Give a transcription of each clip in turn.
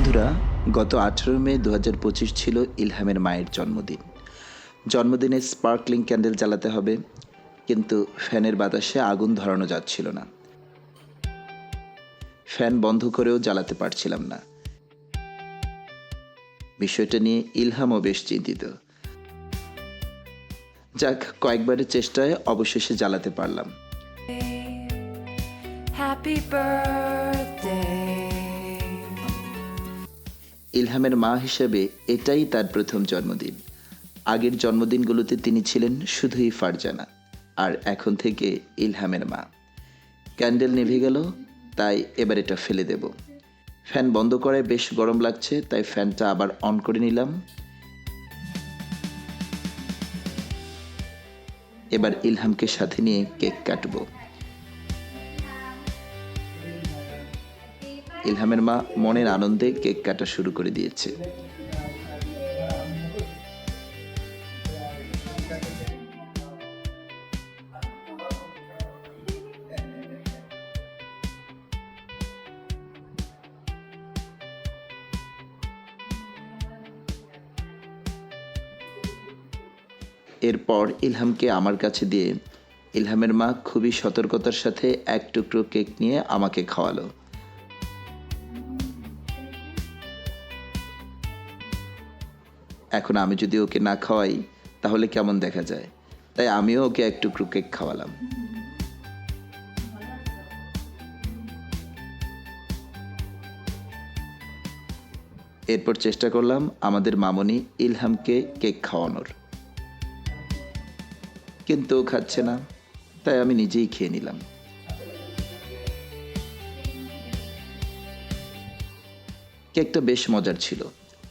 বন্ধুরা, গত 18 মে 2025 ছিল ইলহামের মায়ের জন্মদিন। জন্মদিনে স্পার্কলিং ক্যান্ডেল জ্বালাতে হবে, কিন্তু ফ্যানের বাতাসে আগুন ধরানো যাচ্ছিল না। ফ্যান বন্ধ করেও জ্বালাতে পারছিলাম না। বিষয়টা নিয়ে ইলহামও বেশ চিন্তিত। যাক, কয়েকবারের চেষ্টায় অবশেষে জ্বালাতে পারলাম। Happy birthday. ইলহামের মা হিসেবে এটাই তার প্রথম জন্মদিন। আগের জন্মদিনগুলোতে তিনি ছিলেন শুধুই ফারজানা, আর এখন থেকে ইলহামের মা। ক্যান্ডেল নিভে গেল, তাই এবার এটা ফেলে দেব। ফ্যান বন্ধ করায় বেশ গরম লাগছে, তাই ফ্যানটা আবার অন করে নিলাম। এবার ইলহামকে সাথে নিয়ে কেক কাটবো। ইলহামের মা মনের আনন্দে কেক কাটা শুরু করে দিয়েছে। এরপর ইলহামকে আমার কাছে দিয়ে ইলহামের মা খুবই সতর্কতার সাথে এক টুকরো কেক নিয়ে আমাকে খাওয়ালো। এখন আমি যদি ওকে না খাওয়াই তাহলে কেমন দেখা যায়, তাই আমিও ওকে এক টুকরো কেক খাওয়ালাম। এরপর চেষ্টা করলাম আমাদের মামনি ইলহামকে কেক খাওয়ানোর, কিন্তু ও খাচ্ছে না, তাই আমি নিজেই খেয়ে নিলাম। কেকটা বেশ মজার ছিল,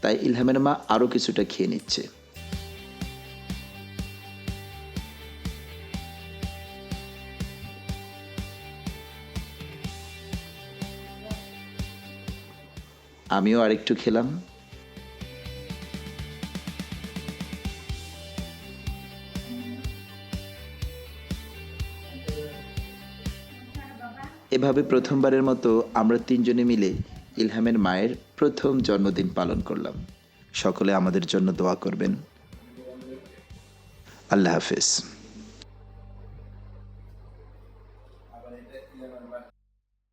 তাই ইলহামের মা আরও কিছুটা খেয়ে নিচ্ছে। আমিও আরেকটু খেলাম। এভাবে প্রথমবারের মতো আমরা তিনজনে মিলে ইলহামের মায়ের প্রথম জন্মদিন পালন করলাম। সকলে আমাদের জন্য দোয়া করবেন। আল্লাহ হাফেজ।